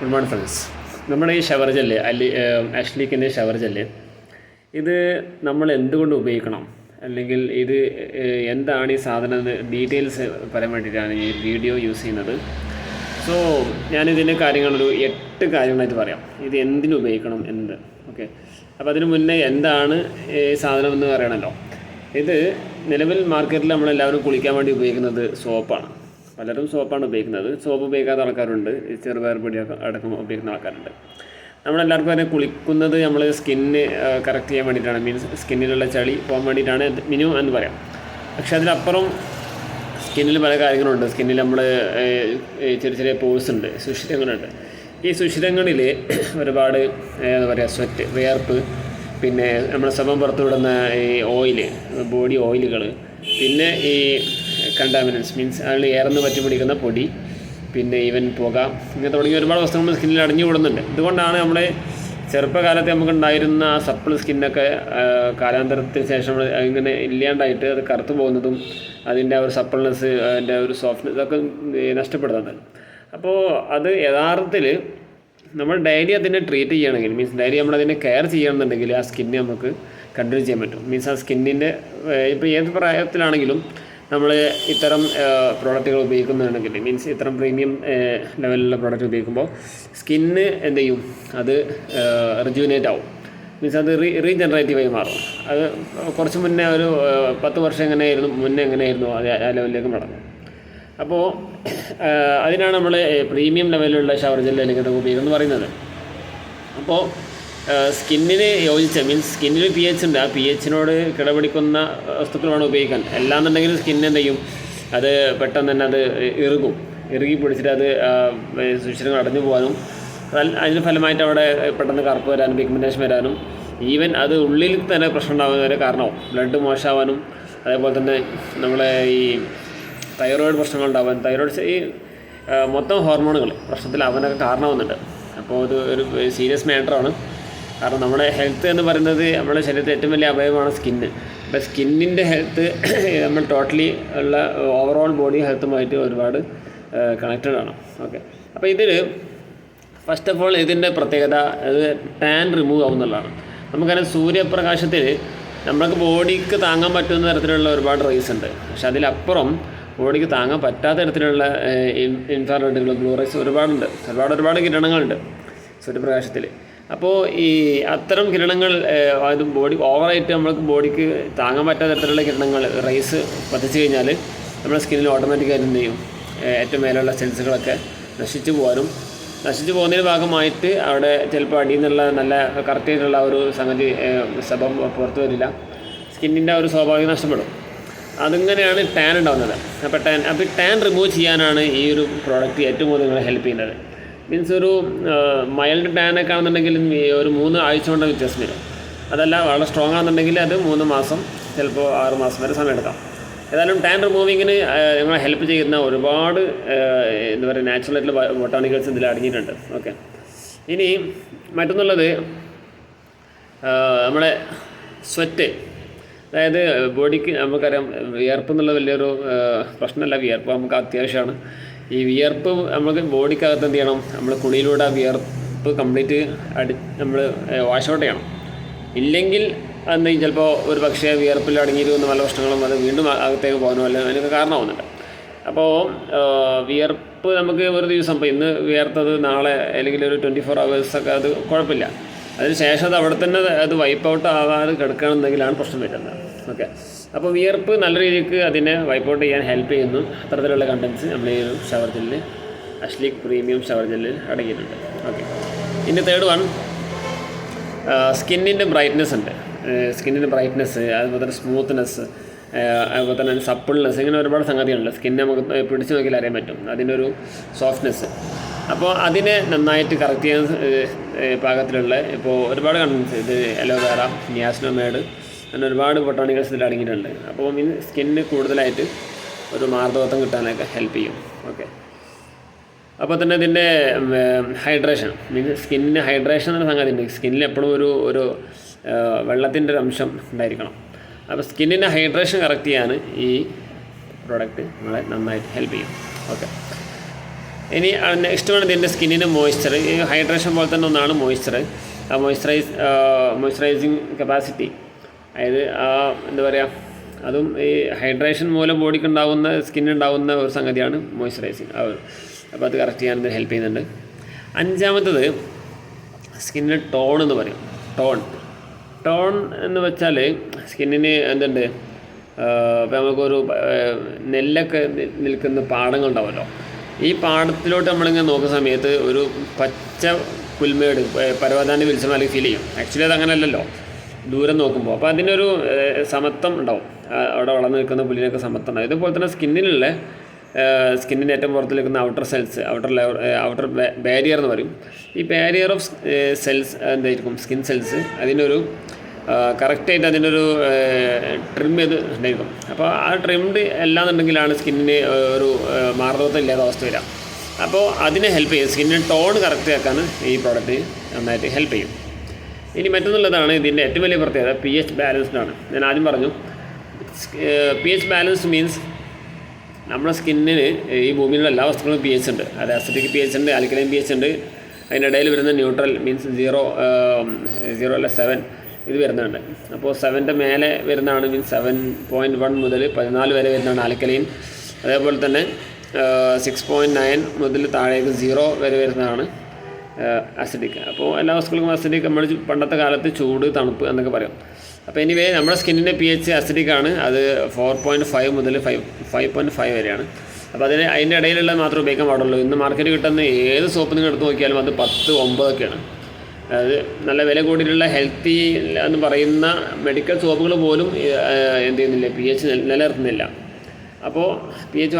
Good morning friends. നമ്മുടെ ഈ shower gel അഷ്ലീക്കിൻ്റെ shower gel ഇത് നമ്മൾ എന്തുകൊണ്ട് ഉപയോഗിക്കണം, അല്ലെങ്കിൽ ഇത് എന്താണ് ഈ സാധനം ഡീറ്റെയിൽസ് പറയാൻ വേണ്ടിയിട്ടാണ് ഈ വീഡിയോ യൂസ് ചെയ്യുന്നത്. സോ ഞാനിതിൻ്റെ കാര്യങ്ങളൊരു 8 കാര്യങ്ങളായിട്ട് പറയാം. ഇത് എന്തിനു ഉപയോഗിക്കണം എന്ത്. ഓക്കെ, അപ്പോൾ അതിന് മുന്നേ എന്താണ് ഈ സാധനം എന്ന് പറയണമല്ലോ. ഇത് നിലവിൽ മാർക്കറ്റിൽ നമ്മളെല്ലാവരും കുളിക്കാൻ വേണ്ടി ഉപയോഗിക്കുന്നത് സോപ്പാണ്. പലരും സോപ്പാണ് ഉപയോഗിക്കുന്നത്. സോപ്പ് ഉപയോഗിക്കാത്ത ആൾക്കാരുണ്ട്, ചെറുപയർ പൊടിയൊക്കെ അടക്കം ഉപയോഗിക്കുന്ന ആൾക്കാരുണ്ട്. നമ്മളെല്ലാവർക്കും തന്നെ കുളിക്കുന്നത് നമ്മൾ സ്കിന്ന് കറക്റ്റ് ചെയ്യാൻ വേണ്ടിയിട്ടാണ്, മീൻസ് സ്കിന്നിലുള്ള ചളി പോകാൻ വേണ്ടിയിട്ടാണ് മിനിമം എന്ന് പറയാം. പക്ഷെ അതിനപ്പുറം സ്കിന്നിൽ പല കാര്യങ്ങളുണ്ട്. സ്കിന്നിൽ നമ്മൾ ചെറിയ ചെറിയ പോഴ്സ് ഉണ്ട്, സുഷിരങ്ങളുണ്ട്. ഈ സുഷിരങ്ങളിൽ ഒരുപാട് എന്താ പറയുക, സ്വെറ്റ്, വിയർപ്പ്, പിന്നെ നമ്മുടെ സ്വഭാവം പുറത്തു വിടുന്ന ഈ ഓയില്, ബോഡി ഓയിലുകൾ, പിന്നെ ഈ കണ്ടാമിനൻസ് മീൻസ് അതിൽ ഏറെന്ന് പറ്റി പിടിക്കുന്ന പൊടി, പിന്നെ ഈവൻ പുക, ഇങ്ങനെ തുടങ്ങിയ ഒരുപാട് വസ്തുക്കൾ നമ്മൾ സ്കിന്നിൽ അടിഞ്ഞു കൂടുന്നുണ്ട്. ഇതുകൊണ്ടാണ് നമ്മുടെ ചെറുപ്പകാലത്ത് നമുക്കുണ്ടായിരുന്ന ആ സപ്പിൾ സ്കിന്നൊക്കെ കാലാന്തരത്തിന് ശേഷം ഇങ്ങനെ ഇല്ലാണ്ടായിട്ട് അത് കറുത്തു പോകുന്നതും അതിൻ്റെ ആ ഒരു സപ്പിൾനെസ്, അതിൻ്റെ ഒരു സോഫ്റ്റ്നെസ് ഇതൊക്കെ നഷ്ടപ്പെടുന്നത്. അപ്പോൾ അത് യഥാർത്ഥത്തിൽ നമ്മൾ ഡെയിലി അതിനെ ട്രീറ്റ് ചെയ്യണമെങ്കിൽ, മീൻസ് ഡെയിലി നമ്മളതിനെ കെയർ ചെയ്യണമെന്നുണ്ടെങ്കിൽ ആ സ്കിന്നെ നമുക്ക് കൺട്രോൾ ചെയ്യാൻ പറ്റും. മീൻസ് ആ സ്കിന്നിൻ്റെ ഇപ്പോൾ ഏത് പ്രായത്തിലാണെങ്കിലും നമ്മൾ ഇത്തരം പ്രോഡക്റ്റുകൾ ഉപയോഗിക്കുന്നുണ്ടെങ്കിൽ, മീൻസ് ഇത്തരം പ്രീമിയം ലെവലിലുള്ള പ്രോഡക്റ്റ് ഉപയോഗിക്കുമ്പോൾ സ്കിന്ന് എന്ത് ചെയ്യും, അത് റിജുവിനേറ്റ് ആവും. മീൻസ് അത് റീജനറേറ്റീവായി മാറും. അത് കുറച്ച് മുന്നേ ഒരു 10 വർഷം എങ്ങനെയായിരുന്നു അത് ആ ലെവലിലേക്ക് നടന്നു. അപ്പോൾ അതിനാണ് നമ്മൾ പ്രീമിയം ലെവലിലുള്ള ഷവർ ജെല്ല് അല്ലെങ്കിൽ ഉപയോഗിക്കുന്നത് പറയുന്നത്. അപ്പോൾ സ്കിന്നിന് യോജിച്ച, മീൻസ് സ്കിന്നിൽ pH ഉണ്ട്, ആ pHനോട് കിടപിടിക്കുന്ന വസ്തുക്കളാണ് ഉപയോഗിക്കാൻ. അല്ലാന്നുണ്ടെങ്കിൽ സ്കിന്ന് എന്ത് ചെയ്യും, അത് പെട്ടെന്ന് തന്നെ അത് ഇറുകി പിടിച്ചിട്ട് അത് സുഷിരങ്ങൾ അടഞ്ഞു പോകാനും അതിന് ഫലമായിട്ട് അവിടെ പെട്ടെന്ന് കറുപ്പ് വരാനും പിഗ്മെൻറ്റേഷൻ വരാനും ഈവൻ അത് ഉള്ളിൽ തന്നെ പ്രശ്നം ഉണ്ടാകുന്ന വരെ കാരണമാവും. ബ്ലഡ് മോശമാവാനും അതേപോലെ തന്നെ നമ്മളെ ഈ തൈറോയിഡ് പ്രശ്നങ്ങളുണ്ടാവാൻ, തൈറോയിഡ് ഈ മൊത്തം ഹോർമോണുകൾ പ്രശ്നത്തിലാവാനൊക്കെ കാരണമാവുന്നുണ്ട്. അപ്പോൾ ഇത് ഒരു സീരിയസ് മാറ്ററാണ്. കാരണം നമ്മുടെ ഹെൽത്ത് എന്ന് പറയുന്നത് നമ്മുടെ ശരീരത്തിൽ ഏറ്റവും വലിയ അവയവമാണ് സ്കിന്ന്. അപ്പോൾ സ്കിന്നിൻ്റെ ഹെൽത്ത് നമ്മൾ ടോട്ടലി ഉള്ള ഓവറോൾ ബോഡി ഹെൽത്തുമായിട്ട് ഒരുപാട് കണക്റ്റഡ് ആണ്. ഓക്കെ, അപ്പോൾ ഇതിൽ ഫസ്റ്റ് ഓഫ് ഓൾ ഇതിൻ്റെ പ്രത്യേകത അത് ടാൻ റിമൂവ് ആവുന്നുള്ളതാണ്. നമുക്കറിയാം സൂര്യപ്രകാശത്തിൽ നമുക്ക് ബോഡിക്ക് താങ്ങാൻ പറ്റുന്ന തരത്തിലുള്ള ഒരുപാട് റേസ് ഉണ്ട്. പക്ഷെ അതിലപ്പുറം ബോഡിക്ക് താങ്ങാൻ പറ്റാത്ത തരത്തിലുള്ള ഇൻഫ്രാറെഡുകൾ, ബ്ലൂ റേസ് ഒരുപാട് കിരണങ്ങളുണ്ട് സൂര്യപ്രകാശത്തിൽ. അപ്പോൾ ഈ അത്തരം കിരണങ്ങൾ അത് ഓവറായിട്ട് നമ്മൾക്ക് ബോഡിക്ക് താങ്ങാൻ പറ്റാത്ത തരത്തിലുള്ള കിരണങ്ങൾ റേസ് പതിച്ചു കഴിഞ്ഞാൽ നമ്മുടെ സ്കിന്നിൽ ഓട്ടോമാറ്റിക്കായിട്ട് എന്ത് ചെയ്യും, ഏറ്റവും മേലുള്ള സെൽസുകളൊക്കെ നശിച്ചു പോകുന്നതിന് ഭാഗമായിട്ട് അവിടെ ചിലപ്പോൾ അടിയിൽ നിന്നുള്ള നല്ല കറക്റ്റായിട്ടുള്ള ഒരു സംഗതി സബം പുറത്തു വരില്ല, സ്കിന്നിൻ്റെ ഒരു സ്വാഭാവിക നഷ്ടപ്പെടും. അതിങ്ങനെയാണ് ടാൻ ഉണ്ടാകുന്നത്. അപ്പോൾ ടാൻ റിമൂവ് ചെയ്യാനാണ് ഈ ഒരു പ്രോഡക്റ്റ് ഏറ്റവും കൂടുതൽ നിങ്ങളെ ഹെൽപ്പ് ചെയ്യുന്നത്. മീൻസ് ഒരു മൈൽഡ് ടാനൊക്കെ ആണെന്നുണ്ടെങ്കിൽ ഒരു 3 ആഴ്ച കൊണ്ട് വ്യത്യാസം വരും. അതല്ല വളരെ സ്ട്രോങ് ആണെന്നുണ്ടെങ്കിൽ അത് 3 മാസം, ചിലപ്പോൾ 6 മാസം വരെ സമയം എടുക്കാം. ഏതായാലും ടാൻ റിമൂവിങ്ങിന് ഞങ്ങളെ ഹെൽപ്പ് ചെയ്യുന്ന ഒരുപാട് എന്താ പറയുക നാച്ചുറൽ ആയിട്ടുള്ള ബൊട്ടാണിക്കൽസ് ഇതിൽ അടങ്ങിയിട്ടുണ്ട്. ഓക്കെ, ഇനി മറ്റൊന്നുള്ളത് നമ്മുടെ സ്വെറ്റ്, അതായത് ബോഡിക്ക് നമുക്കറിയാം വിയർപ്പ് എന്നുള്ള വലിയൊരു പ്രശ്നമല്ല. വിയർപ്പ് നമുക്ക് അത്യാവശ്യമാണ്. ഈ വിയർപ്പ് നമുക്ക് ബോഡിക്കകത്ത് എന്ത് ചെയ്യണം, നമ്മൾ കുളിയിലൂടെ ആ വിയർപ്പ് കംപ്ലീറ്റ് നമ്മൾ വാഷ് ഔട്ട് ചെയ്യണം. ഇല്ലെങ്കിൽ എന്തെങ്കിലും ചിലപ്പോൾ ഒരു പക്ഷേ വിയർപ്പിൽ അടങ്ങിയിരിക്കുന്ന പല പ്രശ്നങ്ങളും അത് വീണ്ടും അകത്തേക്ക് പോകാനോ അല്ലെങ്കിൽ അതിനൊക്കെ കാരണമാവുന്നുണ്ട്. അപ്പോൾ വിയർപ്പ് നമുക്ക് ഒരു ദിവസം, ഇപ്പോൾ ഇന്ന് വിയർത്തത് നാളെ അല്ലെങ്കിൽ ഒരു 24 hours അത് കുഴപ്പമില്ല. അതിന് ശേഷം അത് അവിടെ തന്നെ അത് വൈപ്പ് ഔട്ട് ആവാതെ കിടക്കുകയാണെന്നെങ്കിലാണ് പ്രശ്നം വരുന്നത്. ഓക്കെ, അപ്പോൾ വിയർപ്പ് നല്ല രീതിക്ക് അതിനെ വൈപ്പ് ഔട്ട് ചെയ്യാൻ ഹെൽപ്പ് ചെയ്യുന്നു. അത്തരത്തിലുള്ള കണ്ടൻസ് നമ്മൾ ഈ ഒരു ഷവർ ജെല്ലിൽ, അഷ്ലീക്ക് പ്രീമിയം ഷവർ ജെല്ലിൽ അടങ്ങിയിട്ടുണ്ട്. ഓക്കെ, ഇനി തേർഡ് വൺ, സ്കിന്നിൻ്റെ ബ്രൈറ്റ്നെസ് ഉണ്ട്. സ്കിന്നിൻ്റെ ബ്രൈറ്റ്നെസ്, അതുപോലെ തന്നെ സ്മൂത്ത്നെസ്, അതുപോലെ തന്നെ സപ്പിൾനെസ്, ഇങ്ങനെ ഒരുപാട് സംഗതികളുണ്ട്. സ്കിന്നെ നമുക്ക് പിടിച്ചു നോക്കിയാൽ അറിയാൻ പറ്റും അതിൻ്റെ ഒരു സോഫ്റ്റ്നെസ്. അപ്പോൾ അതിനെ നന്നായിട്ട് കറക്റ്റ് ചെയ്യാൻ പാകത്തിലുള്ള ഇപ്പോൾ ഒരുപാട് കണ്ടൻസ്, ഇത് അലോവേറ, നിയാസിനമൈഡ്, അങ്ങനെ ഒരുപാട് ബൊട്ടാണിക്കൽസ് ഇതിൽ അടങ്ങിയിട്ടുണ്ട്. അപ്പോൾ സ്കിന്നിന് കൂടുതലായിട്ട് ഒരു മാർദ്ദവത്വം കിട്ടാനൊക്കെ ഹെൽപ്പ് ചെയ്യും. ഓക്കെ, അപ്പോൾ തന്നെ ഇതിൻ്റെ ഹൈഡ്രേഷൻ, മീൻസ് സ്കിന്നിന് ഹൈഡ്രേഷൻ എന്ന സംഗതി ഉണ്ട്. സ്കിന്നിൽ എപ്പോഴും ഒരു വെള്ളത്തിൻ്റെ ഒരു അംശം ഉണ്ടായിരിക്കണം. അപ്പോൾ സ്കിന്നിൻ്റെ ഹൈഡ്രേഷൻ കറക്റ്റ് ചെയ്യാൻ ഈ പ്രോഡക്റ്റ് നമ്മളെ നന്നായിട്ട് ഹെൽപ്പ് ചെയ്യും. ഓക്കെ, ഇനി നെക്സ്റ്റ് വേണം ഇതിൻ്റെ സ്കിന്നിൻ്റെ മോയ്സ്ചർ. ഈ ഹൈഡ്രേഷൻ പോലെ തന്നെ ഒന്നാണ് മോയ്സ്ചർ. ആ മോയ്സ്ചറൈസിങ് കപ്പാസിറ്റി, അതായത് എന്താ പറയുക, അതും ഈ ഹൈഡ്രേഷൻ മൂലം ബോഡിക്ക് ഉണ്ടാകുന്ന സ്കിന്നുണ്ടാകുന്ന ഒരു സംഗതിയാണ് മോയ്സ്ചറൈസിങ്. അപ്പോൾ അത് കറക്റ്റ് ചെയ്യാൻ ഹെൽപ്പ് ചെയ്യുന്നുണ്ട്. അഞ്ചാമത്തത് സ്കിന്നിന് ടോൺ എന്ന് പറയും. ടോൺ എന്ന് വെച്ചാൽ സ്കിന്നിന് എന്തുണ്ട്, ഇപ്പോൾ നമുക്കൊരു നെല്ലൊക്കെ നിൽക്കുന്ന പാടങ്ങളുണ്ടാവുമല്ലോ, ഈ പാടത്തിലോട്ട് നമ്മളിങ്ങനെ നോക്കുന്ന സമയത്ത് ഒരു പച്ച പുൽമേട് പരവതാനി വിൽസം അല്ലെങ്കിൽ ഫീൽ ചെയ്യും. ആക്ച്വലി അത് അങ്ങനെയല്ലല്ലോ ദൂരം നോക്കുമ്പോൾ. അപ്പോൾ അതിനൊരു സമത്വം ഉണ്ടാവും, അവിടെ വളർന്നു നിൽക്കുന്ന പുല്ലിനൊക്കെ സമത്വം ഉണ്ടാവും. ഇതുപോലെ തന്നെ സ്കിന്നിൻ്റെ ഏറ്റവും പുറത്ത് നിൽക്കുന്ന ഔട്ടർ സെൽസ്, ഔട്ടർ ബാരിയർ എന്ന് പറയും. ഈ ബാരിയർ ഓഫ് സെൽസ് എന്തായിരിക്കും, സ്കിൻ സെൽസ്, അതിനൊരു കറക്റ്റായിട്ട് അതിനൊരു ട്രിം ചെയ്ത് ഉണ്ടായിരിക്കും. അപ്പോൾ ആ ട്രിംഡ് അല്ലാന്നുണ്ടെങ്കിലാണ് സ്കിന്നിന് ഒരു മാർദ്ദവത്വം ഇല്ലാത്ത അവസ്ഥ വരാം. അപ്പോൾ അതിനെ ഹെൽപ്പ് ചെയ്യും, സ്കിന്നിന് ടോൺ കറക്റ്റ് ആക്കാൻ ഈ പ്രോഡക്റ്റ് നന്നായിട്ട് ഹെൽപ്പ് ചെയ്യും. ഇനി മറ്റൊന്നുള്ളതാണ് ഇതിൻ്റെ ഏറ്റവും വലിയ പ്രത്യേകത, pH ബാലൻസ്ഡ് ആണ്. ഞാൻ ആദ്യം പറഞ്ഞു, pH ബാലൻസ്ഡ് മീൻസ് നമ്മുടെ സ്കിന്നിന് ഈ ഭൂമിയിലുള്ള എല്ലാ വസ്തുക്കളും pH ഉണ്ട്. അത് അസിഡിക് pH ഉണ്ട്, ആൽക്കലൈൻ pH ഉണ്ട്. അതിനിടയിൽ വരുന്ന ന്യൂട്രൽ മീൻസ് 0 അല്ല 7 ഇത് വരുന്നുണ്ട്. അപ്പോൾ 7ൻ്റെ മേലെ വരുന്നതാണ് മീൻസ് 7.1 മുതൽ 14 വരെ വരുന്നതാണ് ആൽക്കലൈൻ. അതേപോലെ തന്നെ 6.9 മുതൽ താഴേക്ക് 0 വരെ വരുന്നതാണ് അസിഡിക്. അപ്പോൾ എല്ലാ വസ്തുക്കൾക്കും അസിഡിക്, നമ്മൾ പണ്ടത്തെ കാലത്ത് ചൂട് തണുപ്പ് എന്നൊക്കെ പറയും. അപ്പോൾ എനിവേ നമ്മുടെ സ്കിന്നിൻ്റെ pH അസിഡിക് ആണ്. അത് 4.5 മുതൽ 5.5 വരെയാണ്. അപ്പോൾ അതിൻ്റെ ഇടയിലുള്ള മാത്രമേ ഉപയോഗിക്കാൻ പാടുള്ളൂ. ഇന്ന് മാർക്കറ്റ് കിട്ടുന്ന ഏത് സോപ്പ് നിങ്ങൾ എടുത്ത് നോക്കിയാലും അത് 10, 9 അത് നല്ല വില കൂടിയിട്ടുള്ള ഹെൽത്തി എന്ന് പറയുന്ന മെഡിക്കൽ സോപ്പുകൾ പോലും എന്ത് ചെയ്യുന്നില്ല, pH നിലനിർത്തുന്നില്ല. അപ്പോൾ pH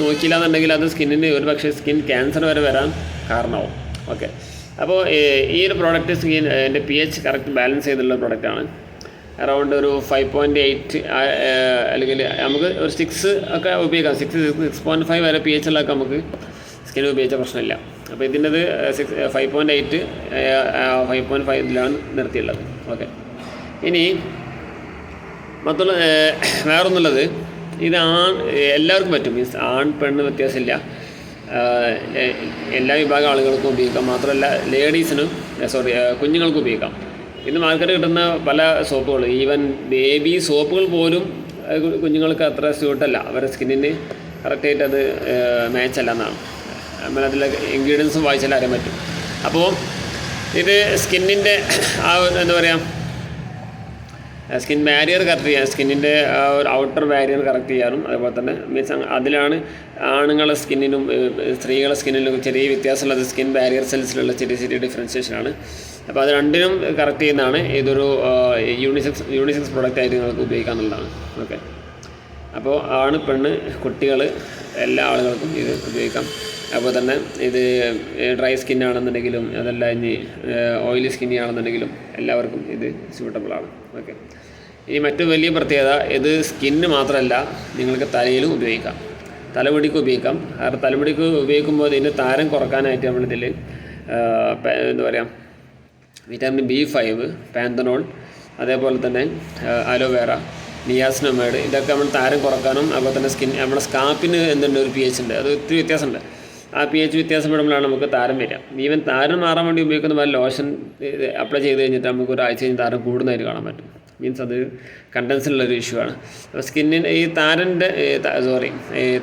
നോക്കിയില്ല എന്നുണ്ടെങ്കിൽ അത് സ്കിന്നിന് ഒരു പക്ഷേ സ്കിൻ ക്യാൻസർ വരെ വരാൻ കാരണമാവും. ഓക്കെ, അപ്പോൾ ഈ ഒരു പ്രോഡക്റ്റ് എൻ്റെ pH കറക്റ്റ് ബാലൻസ് ചെയ്തുള്ള പ്രോഡക്റ്റാണ്. അറൗണ്ട് ഒരു 5.8 അല്ലെങ്കിൽ നമുക്ക് ഒരു 6 ഒക്കെ ഉപയോഗിക്കാം. 6.5 വരെ pH ഉള്ളതൊക്കെ നമുക്ക് സ്കിൻ ഉപയോഗിച്ച പ്രശ്നമില്ല. അപ്പോൾ ഇതിൻ്റെത് 5.8 5.5 ഇതിലാണ് നിർത്തിയുള്ളത്. ഓക്കെ, ഇനി മറ്റുള്ള വേറൊന്നുള്ളത്, ഇത് എല്ലാവർക്കും പറ്റും, മീൻസ് ആൺ പെണ്ണ് വ്യത്യാസമില്ല, എല്ലാ വിഭാഗം ആളുകൾക്കും ഉപയോഗിക്കാം. മാത്രമല്ല കുഞ്ഞുങ്ങൾക്കും ഉപയോഗിക്കാം. ഇന്ന് മാർക്കറ്റ് കിട്ടുന്ന പല സോപ്പുകൾ, ഈവൻ ബേബി സോപ്പുകൾ പോലും കുഞ്ഞുങ്ങൾക്ക് അത്ര സ്യൂട്ടല്ല, അവരുടെ സ്കിന്നിന് കറക്റ്റായിട്ട് അത് മാച്ച് അല്ല എന്നാണ് നമ്മളതിലെ ഇൻഗ്രീഡിയൻസും വായിച്ചാൽ അറിയാൻ പറ്റും. അപ്പോൾ ഇത് സ്കിന്നിൻ്റെ എന്താ പറയുക, സ്കിൻ ബാരിയർ കറക്റ്റ് ചെയ്യാൻ, സ്കിന്നിൻ്റെ ഒരു ഔട്ടർ ബാരിയർ കറക്റ്റ് ചെയ്യാനും, അതുപോലെ തന്നെ മീൻസ് അതിലാണ് ആണുങ്ങളുടെ സ്കിന്നിനും സ്ത്രീകളുടെ സ്കിന്നിനും ചെറിയ വ്യത്യാസമുള്ളത്. സ്കിൻ ബാരിയർ സെൽസിലുള്ള ചെറിയ ഡിഫറൻസിയേഷനാണ്. അപ്പോൾ അത് രണ്ടിനും കറക്റ്റ് ചെയ്യുന്നതാണ്. ഇതൊരു യൂണിസെക്സ് പ്രോഡക്റ്റ് ആയിട്ട് നിങ്ങൾക്ക് ഉപയോഗിക്കാമെന്നുള്ളതാണ്. ഓക്കെ, അപ്പോൾ ആണ് പെണ്ണ് കുട്ടികൾ എല്ലാ ആളുകൾക്കും ഇത് ഉപയോഗിക്കാം. അപ്പോൾ തന്നെ ഇത് ഡ്രൈ സ്കിന്നാണെന്നുണ്ടെങ്കിലും അതല്ല ഇനി ഓയിലി സ്കിന്നാണെന്നുണ്ടെങ്കിലും എല്ലാവർക്കും ഇത് സ്യൂട്ടബിളാണ്. ഓക്കെ, ഇനി മറ്റു വലിയ പ്രത്യേകത, ഇത് സ്കിന്ന് മാത്രമല്ല നിങ്ങൾക്ക് തലയിലും ഉപയോഗിക്കാം, തലമുടിക്ക് ഉപയോഗിക്കാം. കാരണം തലമുടിക്ക് ഉപയോഗിക്കുമ്പോൾ ഇതിൻ്റെ താരം കുറക്കാനായിട്ട് നമ്മളിതിൽ എന്താ പറയുക, വിറ്റാമിൻ B5, പാന്തനോൾ, അതേപോലെ തന്നെ അലോവേറ, നിയാസിനമൈഡ്, ഇതൊക്കെ നമ്മൾ താരം കുറക്കാനും, അതുപോലെ തന്നെ നമ്മുടെ സ്കാപ്പിന് എന്തുണ്ട് ഒരു pH ഉണ്ട്, അത് ഒത്തിരി വ്യത്യാസമുണ്ട്. ആ pH വ്യത്യാസം വരുമ്പോഴാണ് നമുക്ക് താരം വരിക. ഈവൻ താരം മാറാൻ വേണ്ടി ഉപയോഗിക്കുന്ന പോലെ ലോഷൻ അപ്ലൈ ചെയ്ത് കഴിഞ്ഞിട്ട് നമുക്ക് ഒരാഴ്ച കഴിഞ്ഞ് താരം കൂടുന്നതായിട്ട് കാണാൻ പറ്റും. മീൻസ് അത് കണ്ടൻസിലുള്ളൊരു ഇഷ്യൂ ആണ്. അപ്പോൾ സ്കിന്നിന് ഈ താരൻ്റെ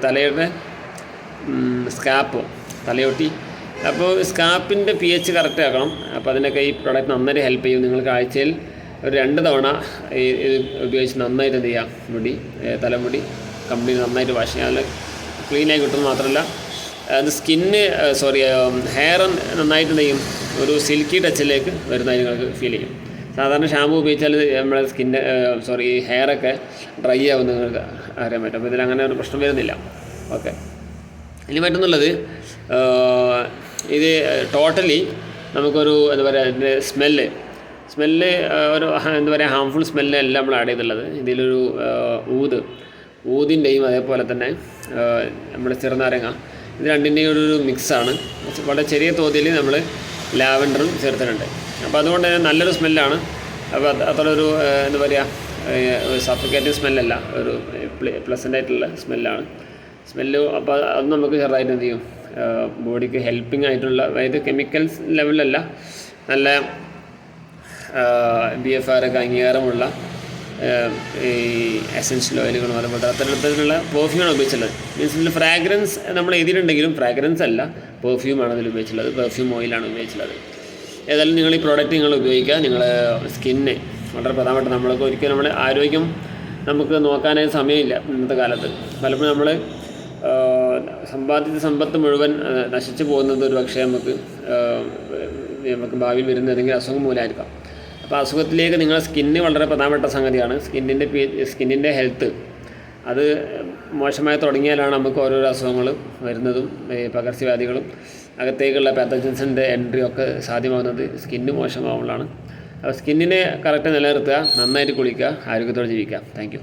തലയുടെ സ്കാപ്പ്, തലയൊട്ടി, അപ്പോൾ സ്കാപ്പിൻ്റെ pH കറക്റ്റ് ആക്കണം. അപ്പോൾ അതിനൊക്കെ ഈ പ്രോഡക്റ്റ് നന്നായിട്ട് ഹെൽപ്പ് ചെയ്യും. നിങ്ങൾക്ക് ആഴ്ചയിൽ ഒരു 2 തവണ ഇത് ഉപയോഗിച്ച് നന്നായിട്ട് എന്ത് ചെയ്യുക, തലമുടി കംപ്ലീറ്റ് നന്നായിട്ട് വാഷ് ചെയ്യാൻ ക്ലീനായി കിട്ടും. മാത്രമല്ല അത് ഹെയർ നന്നായിട്ട് എന്ത് ചെയ്യും, ഒരു സിൽക്കി ടച്ചിലേക്ക് വരുന്നതായി നിങ്ങൾക്ക് ഫീൽ ചെയ്യും. സാധാരണ ഷാമ്പു ഉപയോഗിച്ചാൽ നമ്മുടെ ഹെയറൊക്കെ ഡ്രൈ ആവുമെന്ന് നിങ്ങൾക്ക് അറിയാൻ പറ്റും. അപ്പോൾ ഇതിലങ്ങനെ ഒരു പ്രശ്നം വരുന്നില്ല. ഓക്കെ, ഇനി മറ്റൊന്നുള്ളത്, ഇത് ടോട്ടലി നമുക്കൊരു എന്താ പറയുക, ഇതിൻ്റെ സ്മെല്ല് ഒരു എന്താ പറയുക, ഹാംഫുൾ സ്മെല്ലല്ല നമ്മൾ ആഡ് ചെയ്തുള്ളത്. ഇതിലൊരു ഊതിൻ്റെയും അതേപോലെ തന്നെ നമ്മുടെ ചെറുനാരങ്ങ, ഇത് രണ്ടിൻ്റെയും ഒരു മിക്സാണ്. വളരെ ചെറിയ തോതിൽ നമ്മൾ ലാവൻഡറും ചേർത്തിട്ടുണ്ട്. അപ്പോൾ അതുകൊണ്ട് തന്നെ നല്ലൊരു സ്മെല്ലാണ്. അപ്പോൾ അത്ര ഒരു എന്താ പറയുക, സഫിക്കേറ്റീവ് സ്മെല്ലല്ല, ഒരു പ്ലസൻ്റ് ആയിട്ടുള്ള സ്മെല്ലാണ്. സ്മെല്ല്. അപ്പോൾ അത് നമുക്ക് ചെറുതായിട്ട് എന്ത് ചെയ്യും, ബോഡിക്ക് ഹെൽപ്പിംഗ് ആയിട്ടുള്ള, അതായത് കെമിക്കൽസ് ലെവലല്ല, നല്ല BFR ഒക്കെ അംഗീകാരമുള്ള ഈ എസൻഷ്യൽ ഓയിലുകളും അതുപോലെ അത്തരത്തിലുള്ള പെർഫ്യൂമാണ് ഉപയോഗിച്ചുള്ളത്. മീൻസ് ഇതിൽ ഫ്രാഗ്രൻസ് നമ്മൾ എഴുതിയിട്ടുണ്ടെങ്കിലും ഫ്രാഗ്രൻസ് അല്ല, പെർഫ്യൂമാണ് അതിൽ ഉപയോഗിച്ചുള്ളത്, പെർഫ്യൂം ഓയിലാണ് ഉപയോഗിച്ചുള്ളത്. ഏതായാലും നിങ്ങൾ ഈ പ്രോഡക്റ്റ് നിങ്ങൾ ഉപയോഗിക്കുക. നിങ്ങൾ സ്കിന്ന് വളരെ പ്രധാനപ്പെട്ട, നമ്മൾക്ക് ഒരിക്കലും നമ്മുടെ ആരോഗ്യം നമുക്ക് നോക്കാനായി സമയമില്ല ഇന്നത്തെ കാലത്ത്. പലപ്പോഴും നമ്മൾ സമ്പാദിച്ച സമ്പത്ത് മുഴുവൻ നശിച്ചു പോകുന്നത് ഒരു പക്ഷേ നമുക്ക് ഭാവിയിൽ വരുന്ന ഏതെങ്കിലും അസുഖം മൂലമായിരിക്കാം. അപ്പോൾ അസുഖത്തിലേക്ക് നിങ്ങളുടെ സ്കിന്ന് വളരെ പ്രധാനപ്പെട്ട സംഗതിയാണ്. സ്കിന്നിൻ്റെ ഹെൽത്ത് അത് മോശമായി തുടങ്ങിയാലാണ് നമുക്ക് ഓരോരോ അസുഖങ്ങൾ വരുന്നതും പകർച്ചവ്യാധികളും അകത്തേക്കുള്ള പാത്തജൻസിൻ്റെ എൻട്രി ഒക്കെ സാധ്യമാകുന്നത് സ്കിന്ന് മോശമാവുമ്പോഴാണ്. അപ്പോൾ സ്കിന്നിനെ കറക്റ്റ് നിലനിർത്തുക, നന്നായിട്ട് കുളിക്കുക, ആരോഗ്യത്തോടെ ജീവിക്കുക. Thank you.